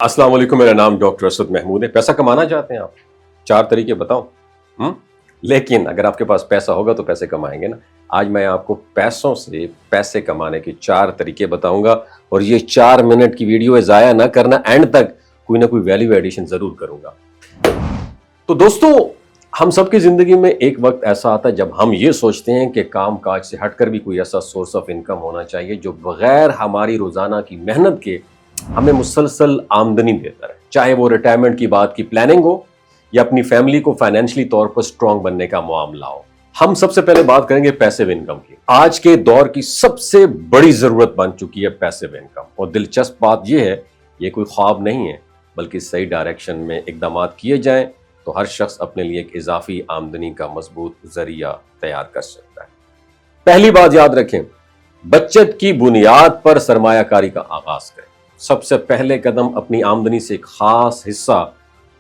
अस्सलाम वालेकुम, मेरा नाम डॉक्टर असद महमूद है। पैसा कमाना चाहते हैं आप? 4 तरीके बताऊं? लेकिन अगर आपके पास पैसा होगा तो पैसे कमाएंगे ना। आज मैं आपको पैसों से पैसे कमाने के 4 तरीके बताऊंगा और ये 4 मिनट की वीडियो है, ज़ाया ना करना, एंड तक कोई ना कोई वैल्यू एडिशन ज़रूर करूंगा। तो दोस्तों, हम सबकी ज़िंदगी में एक वक्त ऐसा आता है जब हम ये सोचते हैं कि काम काज से हटकर भी कोई ऐसा सोर्स ऑफ इनकम होना चाहिए जो बगैर हमारी रोज़ाना की मेहनत के हमें मुसलसल आमदनी देता है। चाहे वो रिटायरमेंट की बात की प्लानिंग हो या अपनी फैमिली को फाइनेंशियली तौर पर स्ट्रांग बनने का मामला हो। हम सबसे पहले बात करेंगे पैसिव इनकम की। आज के दौर की सबसे बड़ी जरूरत बन चुकी है पैसिव इनकम। और दिलचस्प बात यह है, ये कोई ख्वाब नहीं है, बल्कि सही डायरेक्शन में इकदाम किए जाएं तो हर शख्स अपने लिए एक इजाफी आमदनी का मजबूत जरिया तैयार कर सकता है। पहली बात याद रखें, बचत की बुनियाद पर सरमायाकारी का आगाज करें। सबसे पहले कदम अपनी आमदनी से एक खास हिस्सा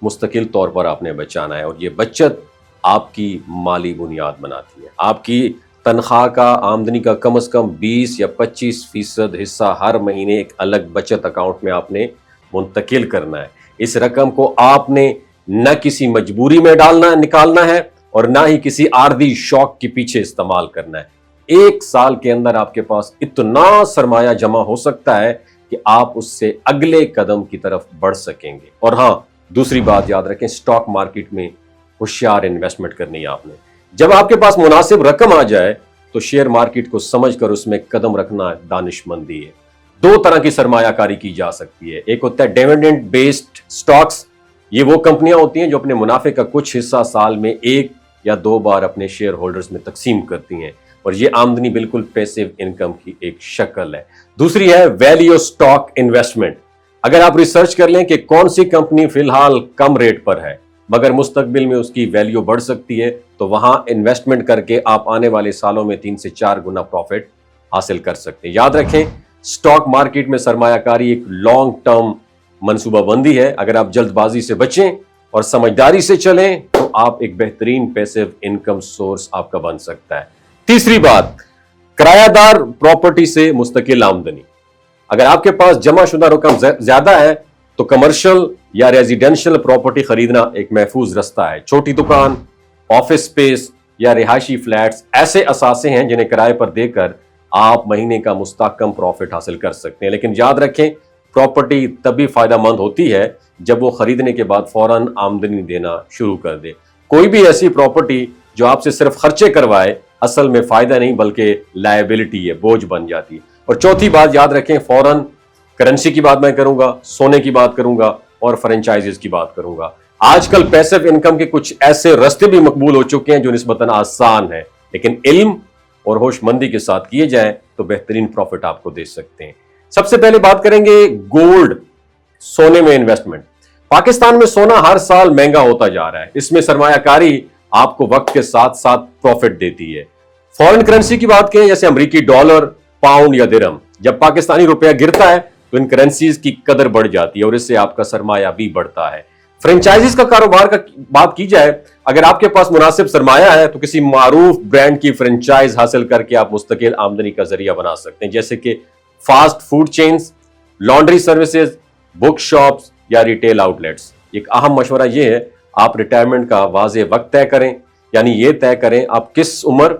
मुस्तकिल तौर पर आपने बचाना है और ये बचत आपकी माली बुनियाद बनाती है। आपकी तनख्वाह का, आमदनी का कम से कम 20 या 25% हिस्सा हर महीने एक अलग बचत अकाउंट में आपने मुंतकिल करना है। इस रकम को आपने न किसी मजबूरी में निकालना है और ना ही किसी आर्दी शौक के पीछे इस्तेमाल करना है। 1 साल के अंदर आपके पास इतना सरमाया जमा हो सकता है कि आप उससे अगले कदम की तरफ बढ़ सकेंगे। और हाँ, दूसरी बात याद रखें, स्टॉक मार्केट में होशियार इन्वेस्टमेंट करनी है आपने। जब आपके पास मुनासिब रकम आ जाए तो शेयर मार्केट को समझकर उसमें कदम रखना दानिशमंदी है। 2 तरह की सरमायाकारी की जा सकती है। एक होता है डिविडेंड बेस्ड स्टॉक्स। ये वो कंपनियां होती हैं जो अपने मुनाफे का कुछ हिस्सा साल में 1 या 2 बार अपने शेयर होल्डर्स में तकसीम करती हैं और ये आमदनी बिल्कुल पैसिव इनकम की एक शक्ल है। दूसरी है वैल्यू स्टॉक इन्वेस्टमेंट। अगर आप रिसर्च कर लें कि कौन सी कंपनी फिलहाल कम रेट पर है मगर मुस्तकबिल में उसकी वैल्यू बढ़ सकती है, तो वहां इन्वेस्टमेंट करके आप आने वाले सालों में 3 से 4 गुना प्रॉफिट हासिल कर सकते हैं। याद रखें, स्टॉक मार्केट में सरमायाकारी एक लॉन्ग टर्म मनसूबाबंदी है। अगर आप जल्दबाजी से बचें और समझदारी से चलें तो आप एक बेहतरीन पैसिव इनकम सोर्स आपका बन सकता है। तीसरी बात, किरायादार प्रॉपर्टी से मुस्तकिल आमदनी। अगर आपके पास जमाशुदा रकम ज्यादा है तो कमर्शियल या रेजिडेंशियल प्रॉपर्टी खरीदना एक महफूज रास्ता है। छोटी दुकान, ऑफिस स्पेस या रिहायशी फ्लैट्स ऐसे असासे हैं जिन्हें किराए पर देकर आप महीने का मुस्तकम प्रॉफिट हासिल कर सकते हैं। लेकिन याद रखें, प्रॉपर्टी तभी फायदेमंद होती है जब वो खरीदने के बाद फौरन आमदनी देना शुरू कर दे। कोई भी ऐसी प्रॉपर्टी जो आपसे सिर्फ खर्चे करवाए असल में फायदा नहीं बल्कि लायबिलिटी है, बोझ बन जाती है। और चौथी बात याद रखें, फौरन करेंसी की बात मैं करूंगा, सोने की बात करूंगा और फ्रेंचाइजीज की बात करूंगा। आजकल पैसिव इनकम के कुछ ऐसे रास्ते भी मकबूल हो चुके हैं जो निस्बतन आसान है, लेकिन इल्म और होशमंदी के साथ किए जाएं तो बेहतरीन प्रॉफिट आपको दे सकते हैं। सबसे पहले बात करेंगे गोल्ड, सोने में इन्वेस्टमेंट। पाकिस्तान में सोना हर साल महंगा होता जा रहा है। इसमें सरमायाकारी आपको वक्त के साथ साथ प्रॉफिट देती है। फॉरेन करेंसी की बात करें, जैसे अमेरिकी डॉलर, पाउंड या दिरहम, जब पाकिस्तानी रुपया गिरता है तो इन करेंसीज की कदर बढ़ जाती है और इससे आपका सरमाया भी बढ़ता है। फ्रेंचाइजीज का कारोबार का बात की जाए, अगर आपके पास मुनासिब सरमाया है तो किसी मारूफ ब्रांड की फ्रेंचाइज हासिल करके आप मुस्तकिल आमदनी का जरिया बना सकते हैं, जैसे कि fast food chains, laundry services, book shops या रिटेल आउटलेट्स। एक अहम मशवरा यह है, आप रिटायरमेंट का वाज़े वक्त तय करें, यानी ये तय करें आप किस उम्र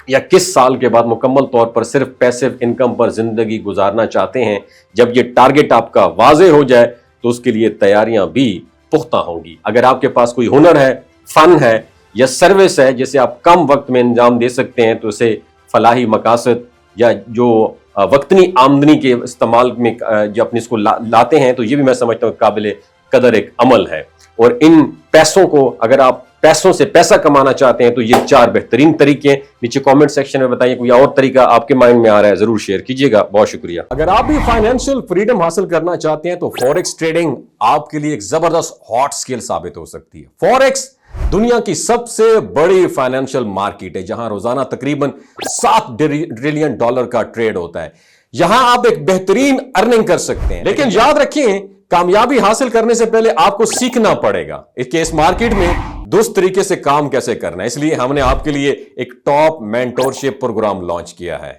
या किस साल के बाद मुकम्मल तौर पर सिर्फ पैसिव इनकम पर जिंदगी गुजारना चाहते हैं। जब ये टारगेट आपका वाज़े हो जाए तो उसके लिए तैयारियां भी पुख्ता होंगी। अगर आपके पास कोई हुनर है, फन है या सर्विस है जिसे आप कम वक्त में अंजाम दे सकते हैं तो उसे फलाही मकासद या जो वक्तनी आमदनी के इस्तेमाल में जो अपने इसको लाते हैं, तो ये भी मैं समझता हूँ काबिल कदर एक अमल है। और इन पैसों को, अगर आप पैसों से पैसा कमाना चाहते हैं तो ये 4 बेहतरीन तरीके हैं। नीचे कमेंट सेक्शन में बताइए कोई और तरीका आपके माइंड में आ रहा है, जरूर शेयर कीजिएगा। बहुत शुक्रिया। अगर आप भी फाइनेंशियल फ्रीडम हासिल करना चाहते हैं तो फॉरेक्स ट्रेडिंग आपके लिए एक जबरदस्त हॉट स्किल साबित हो सकती है। फॉरेक्स दुनिया की सबसे बड़ी फाइनेंशियल मार्केट है जहां रोजाना तकरीबन $7 ट्रिलियन का ट्रेड होता है। यहां आप एक बेहतरीन अर्निंग कर सकते हैं, लेकिन याद रखिए, कामयाबी हासिल करने से पहले आपको सीखना पड़ेगा इस मार्केट में दुरुस्त तरीके से काम कैसे करना है। इसलिए हमने आपके लिए एक टॉप मेंटोरशिप प्रोग्राम लॉन्च किया है।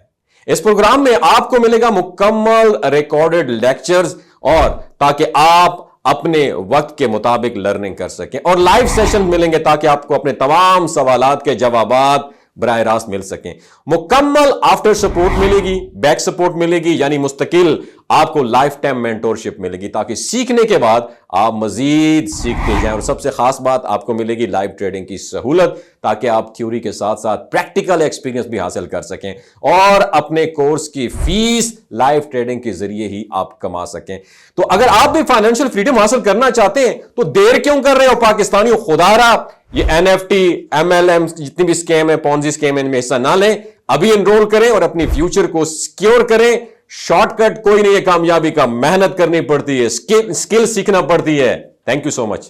इस प्रोग्राम में आपको मिलेगा मुकम्मल रिकॉर्डेड लेक्चर्स और تاکہ آپ اپنے وقت کے مطابق لرننگ کر سکیں، اور لائیو سیشن ملیں گے تاکہ آپ کو اپنے تمام سوالات کے جوابات براہ راست مل سکیں۔ مکمل آفٹر سپورٹ ملے گی، بیک سپورٹ ملے گی، یعنی مستقل آپ کو لائف ٹائم مینٹورشپ ملے گی تاکہ سیکھنے کے بعد آپ مزید سیکھتے جائیں، اور سب سے خاص بات آپ کو ملے گی لائیو ٹریڈنگ کی سہولت تاکہ آپ تھیوری کے ساتھ ساتھ پریکٹیکل ایکسپیرینس بھی حاصل کر سکیں اور اپنے کورس کی فیس لائیو ٹریڈنگ کے ذریعے ہی آپ کما سکیں۔ تو اگر آپ بھی فائنینشیل فریڈم حاصل کرنا چاہتے ہیں تو دیر کیوں کر رہے ہو پاکستانیوں؟ خدا رہا یہ NFT MLM جتنی بھی سکیم ہے، پونزی سکیم ہے، ان میں حصہ نہ لیں، ابھی انرول کریں اور اپنی فیوچر کو سیکیور کریں۔ شارٹ کٹ کوئی نہیں ہے کامیابی کا، محنت کرنی پڑتی ہے، اسکل سیکھنا پڑتی ہے۔ Thank you so much.